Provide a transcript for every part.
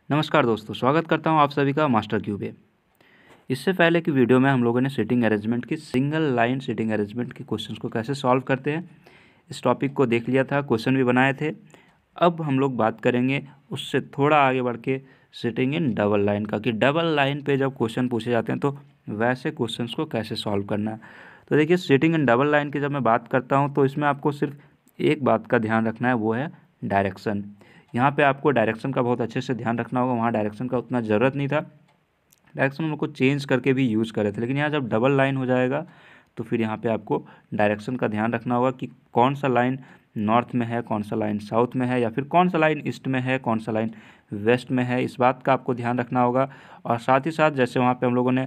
नमस्कार दोस्तों, स्वागत करता हूं आप सभी का मास्टर क्यूब पे। इससे पहले की वीडियो में हम लोगों ने सीटिंग अरेंजमेंट की सिंगल लाइन सीटिंग अरेंजमेंट के क्वेश्चंस को कैसे सॉल्व करते हैं इस टॉपिक को देख लिया था, क्वेश्चन भी बनाए थे। अब हम लोग बात करेंगे उससे थोड़ा आगे बढ़ के सीटिंग इन डबल लाइन का, कि डबल लाइन पे जब क्वेश्चन पूछे जाते हैं तो वैसे क्वेश्चंस को कैसे सॉल्व करना है। तो देखिए, सीटिंग इन डबल लाइन की जब मैं बात करता हूँ तो इसमें आपको सिर्फ एक बात का ध्यान रखना है, वो है डायरेक्शन। यहाँ पे आपको डायरेक्शन का बहुत अच्छे से ध्यान रखना होगा। वहाँ डायरेक्शन का उतना ज़रूरत नहीं था, डायरेक्शन हम लोग को चेंज करके भी यूज़ कर रहे थे, लेकिन यहाँ जब डबल लाइन हो जाएगा तो फिर यहाँ पे आपको डायरेक्शन का ध्यान रखना होगा कि कौन सा लाइन नॉर्थ में है, कौन सा लाइन साउथ में है, या फिर कौन सा लाइन ईस्ट में है, कौन सा लाइन वेस्ट में है। इस बात का आपको ध्यान रखना होगा। और साथ ही साथ जैसे वहाँ पे हम लोगों ने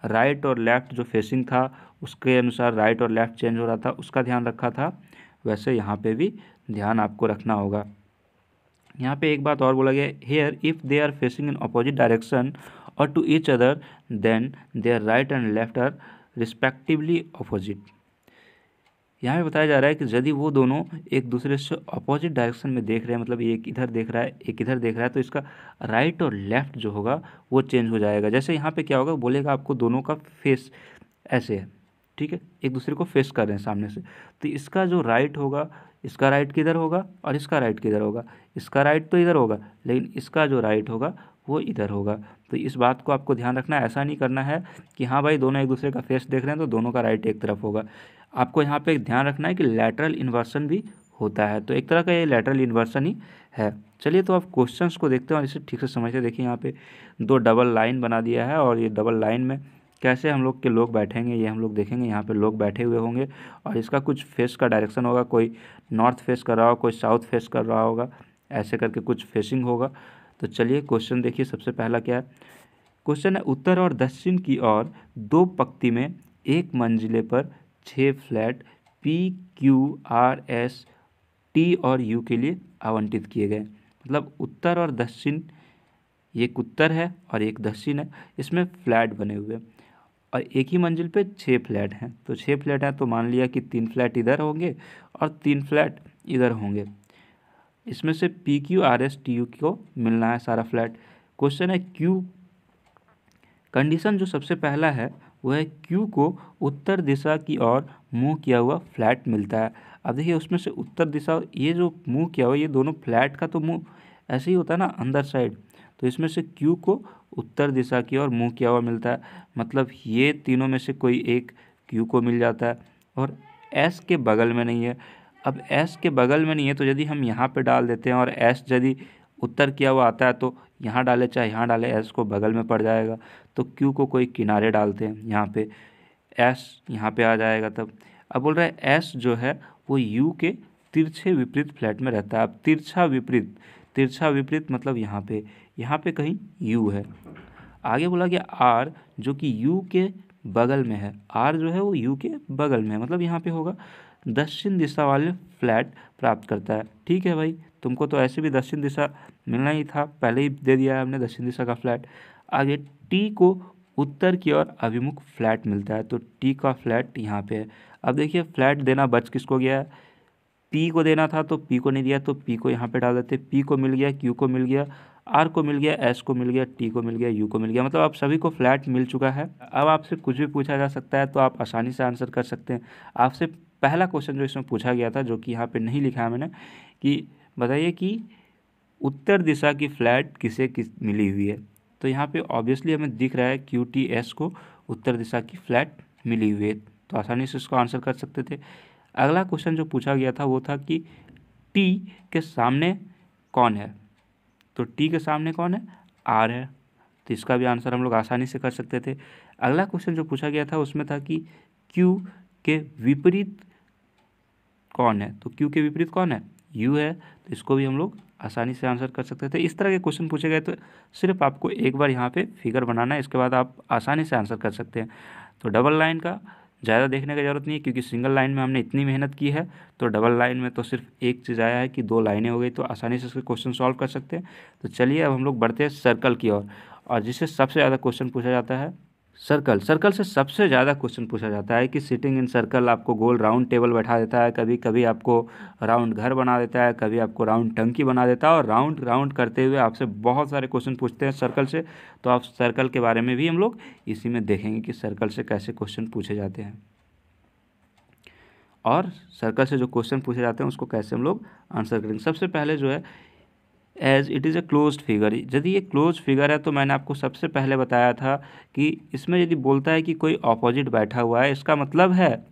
राइट और लेफ़्ट जो फेसिंग था उसके अनुसार राइट और लेफ़्ट चेंज हो रहा था, उसका ध्यान रखा था, वैसे यहाँ पे भी ध्यान आपको रखना होगा। यहाँ पे एक बात और बोला गया, here if they are facing in opposite direction or to each other then their right and left are respectively opposite. यहाँ पे बताया जा रहा है कि यदि वो दोनों एक दूसरे से अपोजिट डायरेक्शन में देख रहे हैं, मतलब एक इधर देख रहा है एक इधर देख रहा है, तो इसका राइट और लेफ्ट जो होगा वो चेंज हो जाएगा। जैसे यहाँ पे क्या होगा, बोलेगा आपको दोनों का फेस ऐसे है, ठीक है, एक दूसरे को फेस कर रहे हैं सामने से, तो इसका जो राइट होगा, इसका राइट किधर होगा और इसका राइट किधर होगा। इसका राइट तो इधर होगा, लेकिन इसका जो राइट होगा वो इधर होगा। तो इस बात को आपको ध्यान रखना है। ऐसा नहीं करना है कि हाँ भाई दोनों एक दूसरे का फेस देख रहे हैं तो दोनों का राइट एक तरफ होगा। आपको यहाँ पे ध्यान रखना है कि लैटरल इन्वर्सन भी होता है, तो एक तरह का ये लैटरल इन्वर्सन ही है। चलिए, तो आप क्वेश्चंस को देखते हैं और इसे ठीक से समझते हैं। देखिए, यहाँ पे दो डबल लाइन बना दिया है और ये डबल लाइन में कैसे हम लोग के लोग बैठेंगे ये हम लोग देखेंगे। यहाँ पे लोग बैठे हुए होंगे और इसका कुछ फेस का डायरेक्शन होगा, कोई नॉर्थ फेस कर रहा होगा, कोई साउथ फेस कर रहा होगा, ऐसे करके कुछ फेसिंग होगा। तो चलिए क्वेश्चन देखिए, सबसे पहला क्या है। क्वेश्चन है, उत्तर और दक्षिण की ओर दो पंक्ति में एक मंजिले पर 6 flat P Q R S T और यू के लिए आवंटित किए गए। मतलब उत्तर और दक्षिण, एक उत्तर है और एक दक्षिण है, इसमें फ्लैट बने हुए हैं और एक ही मंजिल पे 6 फ्लैट हैं। तो 6 फ्लैट हैं तो मान लिया कि 3 फ्लैट इधर होंगे और 3 फ्लैट इधर होंगे। इसमें से P Q R S T U को मिलना है सारा फ्लैट। क्वेश्चन है क्यू, कंडीशन जो सबसे पहला है वो है क्यू को उत्तर दिशा की ओर मुंह किया हुआ फ्लैट मिलता है। अब देखिए, उसमें से उत्तर दिशा, ये जो मुंह किया हुआ, ये दोनों फ्लैट का तो मुंह ऐसे ही होता है ना, अंदर साइड। तो इसमें से क्यू को उत्तर दिशा की ओर मुंह किया हुआ मिलता है, मतलब ये तीनों में से कोई एक क्यू को मिल जाता है। और एस के बगल में नहीं है। अब एस के बगल में नहीं है तो यदि हम यहाँ पे डाल देते हैं और एस यदि उत्तर किया हुआ आता है तो यहाँ डाले चाहे यहाँ डाले, एस को बगल में पड़ जाएगा। तो क्यू को कोई किनारे डालते हैं, यहाँ पे एस यहाँ पे आ जाएगा तब। अब बोल रहा है एस जो है वो यू के तिरछे विपरीत फ्लैट में रहता है। अब तिरछा विपरीत, तिरछा विपरीत मतलब यहाँ पे कहीं यू है। आगे बोला गया आर जो कि यू के बगल में है, आर जो है वो यू के बगल में है, मतलब यहाँ पे होगा दक्षिण दिशा वाले फ्लैट प्राप्त करता है। ठीक है भाई, तुमको तो ऐसे भी दक्षिण दिशा मिलना ही था, पहले ही दे दिया है हमने दक्षिण दिशा का फ्लैट। आगे टी को उत्तर की ओर अभिमुख फ्लैट मिलता है, तो टी का फ्लैट यहाँ पे है। अब देखिए, फ्लैट देना बच किसको गया है, पी को देना था तो पी को नहीं दिया, तो पी को यहाँ पे डाल देते। पी को मिल गया, क्यू को मिल गया, आर को मिल गया, एस को मिल गया, टी को मिल गया, यू को मिल गया, मतलब आप सभी को फ्लैट मिल चुका है। अब आपसे कुछ भी पूछा जा सकता है तो आप आसानी से आंसर कर सकते हैं। आपसे पहला क्वेश्चन जो इसमें पूछा गया था, जो कि यहाँ पे नहीं लिखा है मैंने, कि बताइए कि उत्तर दिशा की फ्लैट किसे किस मिली हुई है। तो यहाँ पे ऑब्वियसली हमें दिख रहा है क्यू टी एस को उत्तर दिशा की फ्लैट मिली हुई है, तो आसानी से इसको आंसर कर सकते थे। अगला क्वेश्चन जो पूछा गया था वो था कि टी के सामने कौन है। तो टी के सामने कौन है, आर है, तो इसका भी आंसर हम लोग आसानी से कर सकते थे। अगला क्वेश्चन जो पूछा गया था उसमें था कि क्यू के विपरीत कौन है। तो क्यू के विपरीत कौन है, यू है, तो इसको भी हम लोग आसानी से आंसर कर सकते थे। इस तरह के क्वेश्चन पूछे गए तो सिर्फ आपको एक बार यहाँ पे फिगर बनाना है, इसके बाद आप आसानी से आंसर कर सकते हैं। तो डबल लाइन का ज़्यादा देखने की ज़रूरत नहीं है, क्योंकि सिंगल लाइन में हमने इतनी मेहनत की है, तो डबल लाइन में तो सिर्फ एक चीज़ आया है कि 2 लाइनें हो गई, तो आसानी से इसके क्वेश्चन सॉल्व कर सकते हैं। तो चलिए अब हम लोग बढ़ते हैं सर्कल की ओर, और जिससे सबसे ज़्यादा क्वेश्चन पूछा जाता है सर्कल, सर्कल से सबसे ज़्यादा क्वेश्चन पूछा जाता है कि सिटिंग इन सर्कल आपको गोल राउंड टेबल बैठा देता है, कभी कभी आपको राउंड घर बना देता है, कभी आपको राउंड टंकी बना देता है, और राउंड राउंड करते हुए आपसे बहुत सारे क्वेश्चन पूछते हैं सर्कल से। तो आप सर्कल के बारे में भी हम लोग इसी में देखेंगे कि सर्कल से कैसे क्वेश्चन पूछे जाते हैं, और सर्कल से जो क्वेश्चन पूछे जाते हैं उसको कैसे हम लोग आंसर करेंगे। सबसे पहले जो है, as it is a closed figure, यदि ये क्लोज फिगर है तो मैंने आपको सबसे पहले बताया था कि इसमें यदि बोलता है कि कोई ऑपोजिट बैठा हुआ है, इसका मतलब है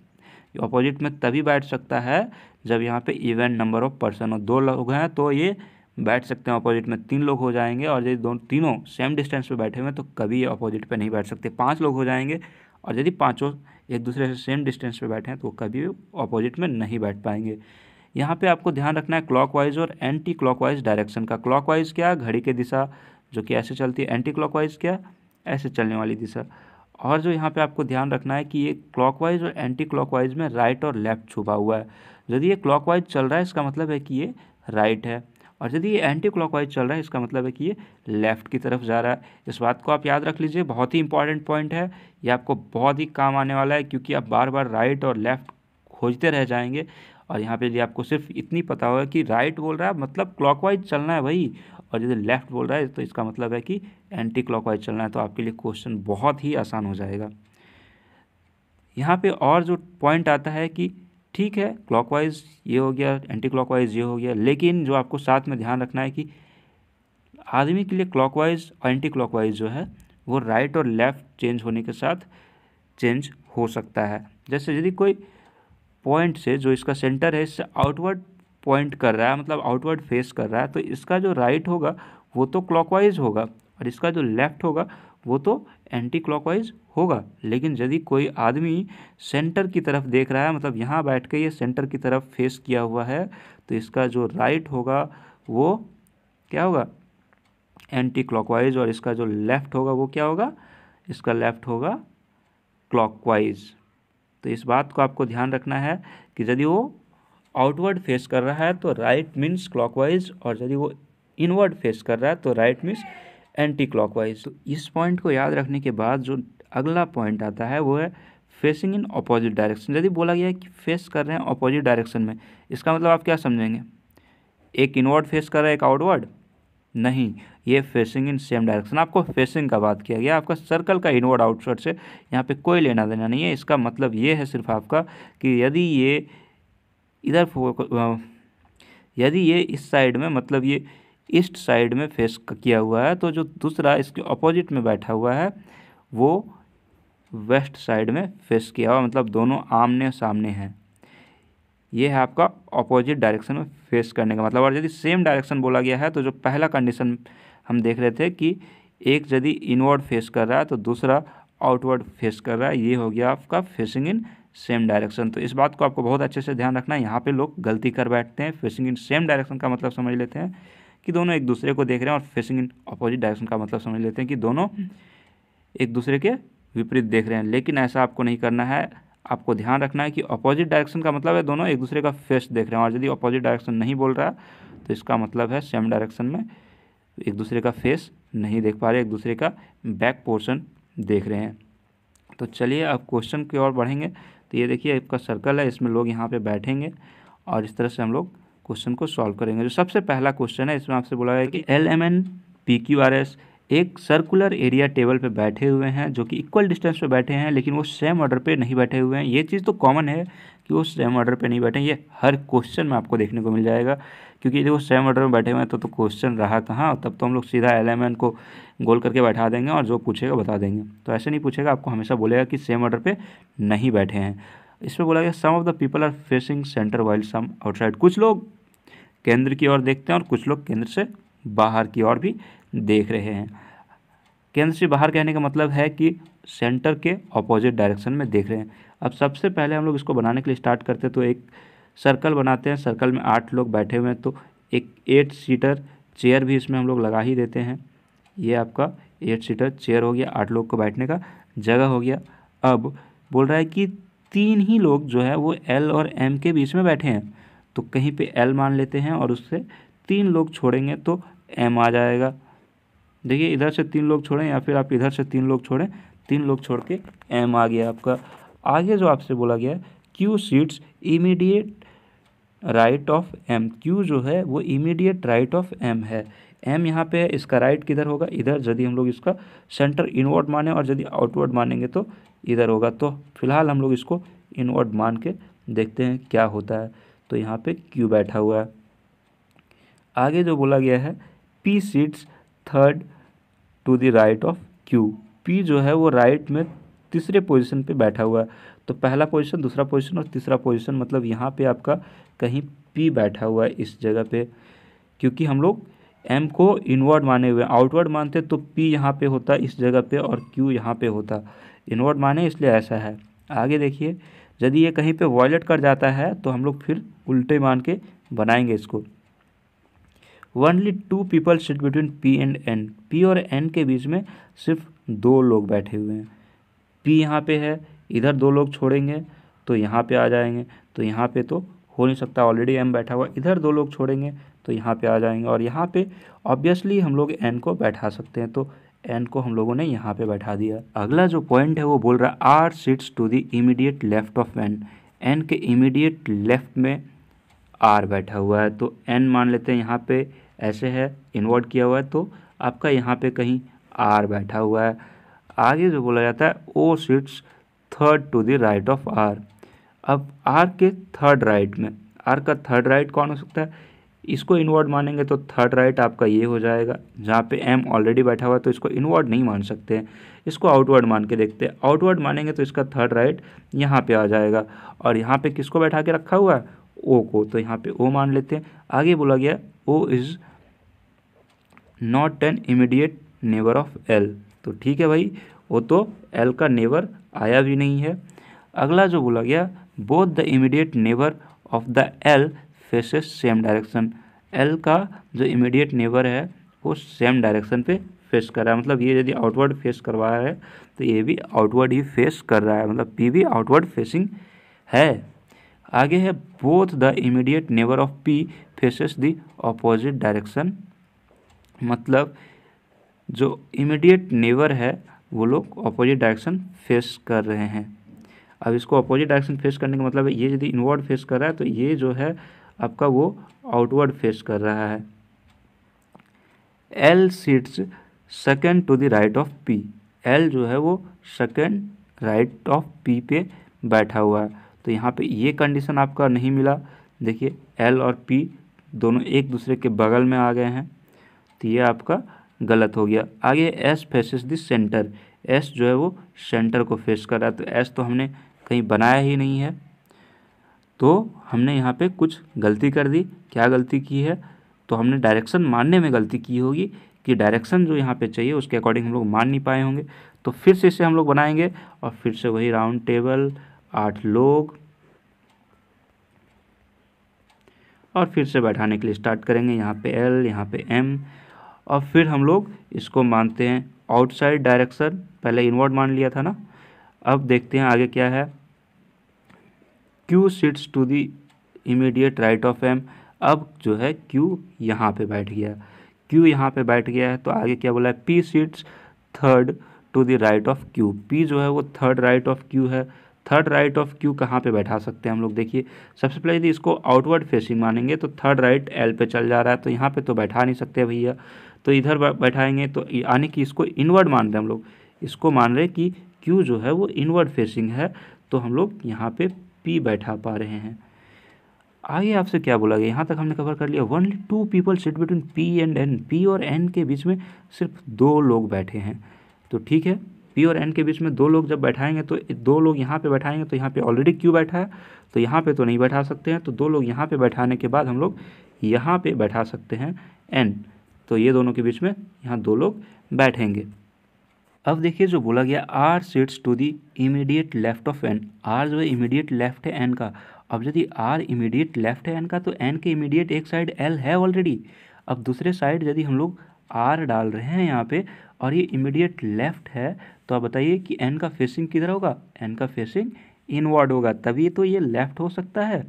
ऑपोजिट में तभी बैठ सकता है जब यहाँ पे इवन नंबर ऑफ पर्सन हो। 2 लोग हैं तो ये बैठ सकते हैं ऑपोजिट में, 3 लोग हो जाएंगे, और यदि तीनों सेम डिस्टेंस पे बैठे हुए हैं तो कभी ये ऑपोजिट पे नहीं बैठ सकते। 5 लोग हो जाएंगे, और यदि पाँचों एक दूसरे से सेम डिस्टेंस पे बैठे हैं तो कभी ऑपोजिट में नहीं बैठ पाएंगे। यहाँ पे आपको ध्यान रखना है क्लॉकवाइज और एंटी क्लॉकवाइज डायरेक्शन का। क्लॉकवाइज क्या, घड़ी की दिशा जो कि ऐसे चलती है, एंटी क्लॉकवाइज क्या, ऐसे चलने वाली दिशा। और जो यहाँ पे आपको ध्यान रखना है कि ये क्लॉकवाइज और एंटी क्लॉकवाइज में राइट और लेफ्ट छुपा हुआ है। यदि ये क्लॉकवाइज चल रहा है इसका मतलब है कि ये राइट है, और यदि ये एंटी क्लॉकवाइज चल रहा है इसका मतलब है कि ये लेफ़्ट की तरफ जा रहा है। इस बात को आप याद रख लीजिए, बहुत ही इंपॉर्टेंट पॉइंट है, ये आपको बहुत ही काम आने वाला है, क्योंकि आप बार बार राइट और लेफ़्ट खोजते रह जाएंगे। और यहाँ पे यदि आपको सिर्फ इतनी पता होगा कि राइट बोल रहा है मतलब क्लॉकवाइज चलना है भाई, और यदि लेफ़्ट बोल रहा है तो इसका मतलब है कि एंटी क्लॉकवाइज चलना है, तो आपके लिए क्वेश्चन बहुत ही आसान हो जाएगा। यहाँ पे और जो पॉइंट आता है कि ठीक है क्लॉकवाइज ये हो गया, एंटी क्लॉकवाइज ये हो गया, लेकिन जो आपको साथ में ध्यान रखना है कि आदमी के लिए क्लॉकवाइज और एंटी क्लॉकवाइज जो है वो राइट और लेफ़्ट चेंज होने के साथ चेंज हो सकता है। जैसे यदि कोई पॉइंट से, जो इसका सेंटर है, इससे आउटवर्ड पॉइंट कर रहा है, मतलब आउटवर्ड फेस कर रहा है, तो इसका जो राइट होगा वो तो क्लॉकवाइज होगा, और इसका जो लेफ़्ट होगा वो तो एंटी क्लॉकवाइज होगा। लेकिन यदि कोई आदमी सेंटर की तरफ देख रहा है, मतलब यहाँ बैठ के ये सेंटर की तरफ फेस किया हुआ है, तो इसका जो राइट होगा वो क्या होगा, एंटी क्लॉकवाइज, और इसका जो लेफ़्ट होगा वो क्या होगा, इसका लेफ़्ट होगा क्लॉकवाइज। तो इस बात को आपको ध्यान रखना है कि यदि वो आउटवर्ड फेस कर रहा है तो राइट मीन्स क्लॉकवाइज, और यदि वो इनवर्ड फेस कर रहा है तो राइट मीन्स एंटी क्लॉकवाइज। तो इस पॉइंट को याद रखने के बाद जो अगला पॉइंट आता है वो है फेसिंग इन अपोजिट डायरेक्शन। यदि बोला गया है कि फेस कर रहे हैं अपोजिट डायरेक्शन में, इसका मतलब आप क्या समझेंगे, एक इनवर्ड फेस कर रहा है एक आउटवर्ड, नहीं, ये फेसिंग इन सेम डायरेक्शन। आपको फेसिंग का बात किया गया, आपका सर्कल का इनवर्ड आउटवर्ड से यहाँ पे कोई लेना देना नहीं है। इसका मतलब ये है सिर्फ आपका कि यदि ये इधर यदि ये इस साइड में, मतलब ये ईस्ट साइड में फेस किया हुआ है, तो जो दूसरा इसके अपोजिट में बैठा हुआ है वो वेस्ट साइड में फेस किया हुआ, मतलब दोनों आमने सामने हैं। ये है आपका अपोजिट डायरेक्शन में फेस करने का मतलब। और यदि सेम डायरेक्शन बोला गया है तो जो पहला कंडीशन हम देख रहे थे कि एक यदि इनवर्ड फेस कर रहा है तो दूसरा आउटवर्ड फेस कर रहा है, ये हो गया आपका फेसिंग इन सेम डायरेक्शन। तो इस बात को आपको बहुत अच्छे से ध्यान रखना है। यहाँ पे लोग गलती कर बैठते हैं। फेसिंग इन सेम डायरेक्शन का मतलब समझ लेते हैं कि दोनों एक दूसरे को देख रहे हैं, और फेसिंग इन अपोजिट डायरेक्शन का मतलब समझ लेते हैं कि दोनों एक दूसरे के विपरीत देख रहे हैं। लेकिन ऐसा आपको नहीं करना है। आपको ध्यान रखना है कि अपोजिट डायरेक्शन का मतलब है दोनों एक दूसरे का फेस देख रहे हैं, और यदि अपोजिट डायरेक्शन नहीं बोल रहा तो इसका मतलब है सेम डायरेक्शन में एक दूसरे का फेस नहीं देख पा रहे, एक दूसरे का बैक पोर्शन देख रहे हैं। तो चलिए अब क्वेश्चन की ओर बढ़ेंगे। तो ये देखिए आपका सर्कल है, इसमें लोग यहाँ पे बैठेंगे और इस तरह से हम लोग क्वेश्चन को सॉल्व करेंगे। जो सबसे पहला क्वेश्चन है इसमें आपसे बोला गया कि LMN PQRS एक सर्कुलर एरिया टेबल पे बैठे हुए हैं, जो कि इक्वल डिस्टेंस पे बैठे हैं, लेकिन वो सेम ऑर्डर पे नहीं बैठे हुए हैं। ये चीज़ तो कॉमन है कि वो सेम ऑर्डर पे नहीं बैठे, ये हर क्वेश्चन में आपको देखने को मिल जाएगा। क्योंकि यदि वो सेम ऑर्डर में बैठे हुए हैं तो क्वेश्चन रहा कहाँ, तब तो हम लोग सीधा LMN को गोल करके बैठा देंगे और जो पूछेगा बता देंगे। तो ऐसे नहीं पूछेगा, आपको हमेशा बोलेगा कि सेम ऑर्डर पे नहीं बैठे हैं। इस पर बोला गया some of the people are facing centre while some outside. कुछ लोग केंद्र की ओर देखते हैं और कुछ लोग केंद्र से बाहर की ओर भी देख रहे हैं। केंद्र से बाहर कहने का मतलब है कि सेंटर के ऑपोजिट डायरेक्शन में देख रहे हैं। अब सबसे पहले हम लोग इसको बनाने के लिए स्टार्ट करते हैं, तो एक सर्कल बनाते हैं। सर्कल में 8 लोग बैठे हुए हैं, तो एक 8 सीटर चेयर भी इसमें हम लोग लगा ही देते हैं। ये आपका 8 सीटर चेयर हो गया, 8 लोग को बैठने का जगह हो गया। अब बोल रहा है कि 3 ही लोग जो है वो L और M के बीच में बैठे हैं, तो कहीं पे L मान लेते हैं और उससे 3 लोग छोड़ेंगे तो M आ जाएगा। देखिए इधर से 3 लोग छोड़ें या फिर आप इधर से 3 लोग छोड़ें, 3 लोग छोड़ के एम आ गया आपका। आगे जो आपसे बोला गया है Q sits immediate right of M, Q जो है वो इमीडिएट राइट ऑफ एम है। एम यहाँ पे है, इसका राइट किधर होगा, इधर। यदि हम लोग इसका सेंटर इनवर्ड माने और यदि आउटवर्ड मानेंगे तो इधर होगा। तो फिलहाल हम लोग इसको इनवर्ड मान के देखते हैं क्या होता है। तो यहाँ पे क्यू बैठा हुआ है। आगे जो बोला गया है P sits third to the right of Q, P जो है वो राइट में तीसरे पोजीशन पे बैठा हुआ है। तो पहला पोजीशन, दूसरा पोजीशन और तीसरा पोजीशन, मतलब यहाँ पे आपका कहीं पी बैठा हुआ है इस जगह पे। क्योंकि हम लोग एम को इनवर्ड माने हुए, आउटवर्ड मानते तो पी यहाँ पे होता इस जगह पे और क्यू यहाँ पे होता। इनवर्ड माने इसलिए ऐसा है। आगे देखिए, यदि ये कहीं पे वॉयलेट कर जाता है तो हम लोग फिर उल्टे मान के बनाएंगे इसको। Only 2 people sit between P and N, P और एन के बीच में सिर्फ 2 लोग बैठे हुए हैं। पी यहाँ पे है, इधर 2 लोग छोड़ेंगे तो यहाँ पे आ जाएंगे। तो यहाँ पे तो हो नहीं सकता, ऑलरेडी एम बैठा हुआ। इधर 2 लोग छोड़ेंगे तो यहाँ पे आ जाएंगे और यहाँ पे ऑब्वियसली हम लोग एन को बैठा सकते हैं। तो एन को हम लोगों ने यहाँ पे बैठा दिया। अगला जो पॉइंट है वो बोल रहा है R sits to the immediate left of N, N के इमीडिएट लेफ्ट में आर बैठा हुआ है। तो एन मान लेते हैं यहाँ पे ऐसे है, इन्वर्ट किया हुआ है, तो आपका यहाँ पे कहीं आर बैठा हुआ है। आगे जो बोला जाता है O sits third to the right of R, अब आर के थर्ड राइट में, आर का थर्ड राइट कौन हो सकता है, इसको इनवर्ड मानेंगे तो थर्ड राइट आपका ये हो जाएगा। जहाँ पे एम ऑलरेडी बैठा हुआ है तो इसको इनवर्ड नहीं मान सकते हैं, इसको आउटवर्ड मान के देखते हैं। आउटवर्ड मानेंगे तो इसका थर्ड राइट यहाँ पे आ जाएगा और यहाँ पे किसको बैठा के रखा हुआ है, ओ को, तो यहाँ पे ओ मान लेते हैं। आगे बोला गया O is not an immediate neighbour of L, तो ठीक है भाई, वो तो एल का नेबर आया भी नहीं है। अगला जो बोला गया both the immediate neighbour of the L faces same direction, L का जो इमीडिएट नेबर है वो सेम डायरेक्शन पे फेस कर रहा है। मतलब ये यदि आउटवर्ड फेस करवा रहा है तो ये भी आउटवर्ड ही फेस कर रहा है, मतलब पी भी आउटवर्ड फेसिंग है। आगे है both the immediate neighbour of P faces the opposite direction, मतलब जो इमीडिएट नेबर है वो लोग अपोजिट डायरेक्शन फेस कर रहे हैं। अब इसको अपोजिट डायरेक्शन फेस करने का मतलब है ये यदि इनवर्ड फेस कर रहा है तो ये जो है आपका वो आउटवर्ड फेस कर रहा है। L sits second to the right of P, L जो है वो सेकेंड राइट ऑफ पी पे बैठा हुआ है। तो यहाँ पे ये कंडीशन आपका नहीं मिला। देखिए एल और पी दोनों एक दूसरे के बगल में आ गए हैं, तो ये आपका गलत हो गया। आगे S faces the centre, S जो है वो सेंटर को फेस कर रहा है, तो एस तो हमने कहीं बनाया ही नहीं है, तो हमने यहाँ पे कुछ गलती कर दी। क्या गलती की है, तो हमने डायरेक्शन मानने में गलती की होगी कि डायरेक्शन जो यहाँ पे चाहिए उसके अकॉर्डिंग हम लोग मान नहीं पाए होंगे। तो फिर से इसे हम लोग बनाएंगे और फिर से वही राउंड टेबल 8 लोग और फिर से बैठाने के लिए स्टार्ट करेंगे। यहाँ पे एल, यहाँ पे एम, और फिर हम लोग इसको मानते हैं आउटसाइड डायरेक्शन, पहले इनवर्ड मान लिया था ना। अब देखते हैं आगे क्या है, Q sits to the immediate right of M, अब जो है क्यू यहाँ पे बैठ गया, क्यू यहाँ पे बैठ गया है। तो आगे क्या बोला है, P sits third to the right of Q, P जो है वो थर्ड राइट ऑफ क्यू है। थर्ड राइट ऑफ क्यू कहाँ पे बैठा सकते हैं हम लोग, देखिए सबसे पहले यदि इसको आउटवर्ड फेसिंग मानेंगे तो थर्ड राइट एल पे चल जा रहा है, तो यहाँ पे तो बैठा नहीं सकते भैया, तो इधर बैठाएंगे। तो यानी कि इसको इनवर्ड मान रहे हैं हम लोग, इसको मान रहे हैं कि क्यू जो है वो इनवर्ड फेसिंग है, तो हम लोग यहाँ पे पी बैठा पा रहे हैं। आगे आपसे क्या बोला गया, यहाँ तक हमने कवर कर लिया। Only 2 people sit between P and N, P और एन के बीच में सिर्फ 2 लोग बैठे हैं, तो ठीक है, पी और एन के बीच में 2 लोग जब बैठाएंगे तो 2 लोग यहाँ पे बैठाएंगे, तो यहाँ पे ऑलरेडी क्यू बैठा है, तो यहाँ पे तो नहीं बैठा सकते हैं, तो 2 लोग यहाँ पे बैठाने के बाद हम लोग यहाँ पे बैठा सकते हैं एन, तो ये दोनों के बीच में यहाँ 2 लोग बैठेंगे। अब देखिए जो बोला गया R sits to the immediate left of N, R जो है इमीडिएट लेफ्ट है एन का। अब यदि आर इमीडिएट लेफ्ट है एन का तो एन के इमीडिएट एक साइड एल है ऑलरेडी, अब दूसरे साइड यदि हम लोग आर डाल रहे हैं यहाँ पे और ये इमीडिएट लेफ्ट है, तो आप बताइए कि एन का फेसिंग किधर होगा, एन का फेसिंग इनवर्ड होगा, तभी तो ये लेफ्ट हो सकता है।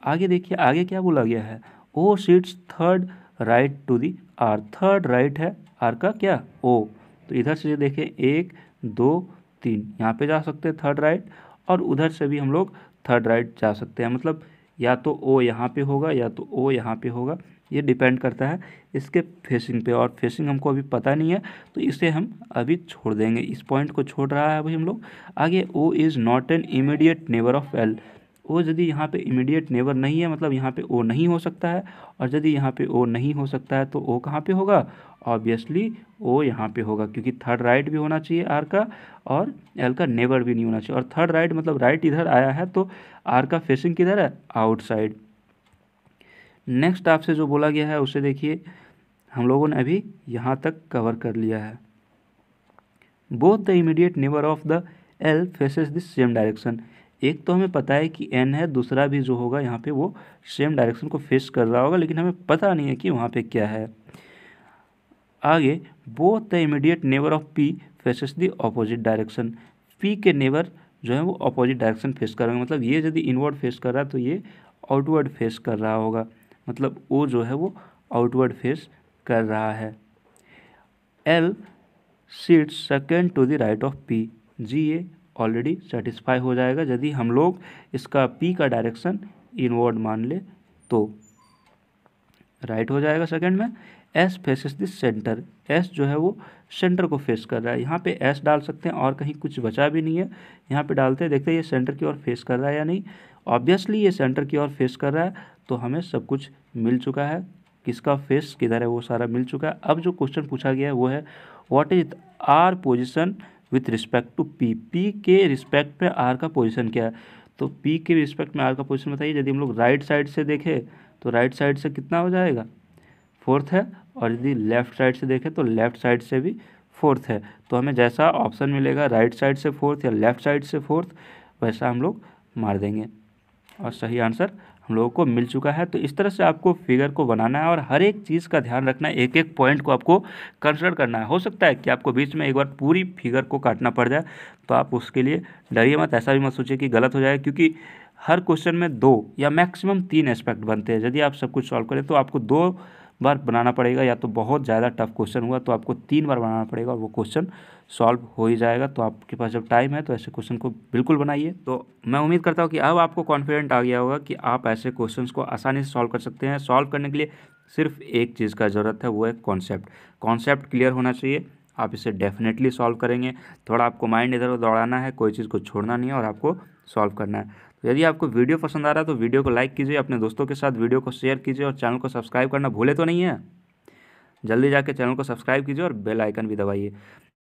आगे देखिए आगे क्या बोला गया है, O sits third right to the R, third right है आर का क्या, ओ, तो इधर से देखें 1 2 3 यहाँ पे जा सकते हैं थर्ड राइट, और उधर से भी हम लोग थर्ड राइट जा सकते हैं। मतलब या तो ओ यहाँ पे होगा या तो ओ यहाँ पे होगा, ये डिपेंड करता है इसके फेसिंग पे, और फेसिंग हमको अभी पता नहीं है तो इसे हम अभी छोड़ देंगे, इस पॉइंट को छोड़ रहा है अभी हम लोग। आगे O is not an immediate neighbour of L, O यदि यहाँ पे इमीडिएट नेबर नहीं है मतलब यहाँ पे ओ नहीं हो सकता है, और यदि यहाँ पे ओ नहीं हो सकता है तो ओ कहाँ पे होगा, ऑब्वियसली ओ यहाँ पे होगा, क्योंकि थर्ड राइट भी होना चाहिए आर का और एल का नेबर भी नहीं होना चाहिए। और थर्ड राइट मतलब राइट इधर आया है तो आर का फेसिंग किधर है, आउटसाइड। नेक्स्ट आपसे जो बोला गया है उसे देखिए, हम लोगों ने अभी यहाँ तक कवर कर लिया है। Both the immediate neighbour of the L faces the same direction, एक तो हमें पता है कि एन है, दूसरा भी जो होगा यहाँ पे वो सेम डायरेक्शन को फेस कर रहा होगा, लेकिन हमें पता नहीं है कि वहाँ पे क्या है। आगे both the immediate neighbour of P faces the opposite direction, P के नेबर जो है वो अपोजिट डायरेक्शन फेस करेंगे, मतलब ये यदि इनवर्ड फेस कर रहा है तो ये आउटवर्ड फेस कर रहा होगा, मतलब ओ जो है वो आउटवर्ड फेस कर रहा है। L sits second to the right of P, जी ये ऑलरेडी सेटिस्फाई हो जाएगा यदि हम लोग इसका पी का डायरेक्शन इनवर्ड मान ले तो राइट हो जाएगा सेकंड में। S faces the centre, S जो है वो सेंटर को फेस कर रहा है, यहाँ पे एस डाल सकते हैं और कहीं कुछ बचा भी नहीं है, यहाँ पे डालते हैं, देखते हैं ये सेंटर की ओर फेस कर रहा है या नहीं। ऑब्वियसली ये सेंटर की ओर फेस कर रहा है तो हमें सब कुछ मिल चुका है, किसका फेस किधर है वो सारा मिल चुका है। अब जो क्वेश्चन पूछा गया है वो है what is R position with respect to P, P के रिस्पेक्ट में आर का पोजिशन क्या है, तो पी के रिस्पेक्ट में आर का पोजिशन बताइए। यदि हम लोग राइट साइड से देखें तो राइट साइड से कितना हो जाएगा, फोर्थ है, और यदि लेफ़्ट साइड से देखें तो लेफ़्ट साइड से भी फोर्थ है, तो हमें जैसा ऑप्शन मिलेगा राइट साइड से फोर्थ या लेफ़्ट साइड से फोर्थ वैसा हम लोग मार देंगे, और सही आंसर हम लोगों को मिल चुका है। तो इस तरह से आपको फिगर को बनाना है और हर एक चीज़ का ध्यान रखना है, एक एक पॉइंट को आपको कंसिडर करना है। हो सकता है कि आपको बीच में एक बार पूरी फिगर को काटना पड़ जाए, तो आप उसके लिए डरिए मत, ऐसा भी मत सोचिए कि गलत हो जाए, क्योंकि हर क्वेश्चन में 2 या मैक्सिमम 3 एस्पेक्ट बनते हैं। यदि आप सब कुछ सॉल्व करें तो आपको 2 बार बनाना पड़ेगा, या तो बहुत ज़्यादा टफ क्वेश्चन हुआ तो आपको 3 बार बनाना पड़ेगा और वो क्वेश्चन सॉल्व हो ही जाएगा। तो आपके पास जब टाइम है तो ऐसे क्वेश्चन को बिल्कुल बनाइए। तो मैं उम्मीद करता हूँ कि अब आपको कॉन्फिडेंट आ गया होगा कि आप ऐसे क्वेश्चंस को आसानी से सॉल्व कर सकते हैं। सॉल्व करने के लिए सिर्फ एक चीज़ का ज़रूरत है, वो है कॉन्सेप्ट। कॉन्सेप्ट क्लियर होना चाहिए, आप इसे डेफिनेटली सॉल्व करेंगे। थोड़ा आपको माइंड इधर उधर दौड़ाना है, कोई चीज़ को छोड़ना नहीं है और आपको सॉल्व करना है। तो यदि आपको वीडियो पसंद आ रहा है तो वीडियो को लाइक कीजिए, अपने दोस्तों के साथ वीडियो को शेयर कीजिए, और चैनल को सब्सक्राइब करना भूले तो नहीं है। जल्दी जाके चैनल को सब्सक्राइब कीजिए और बेल आइकन भी दबाइए।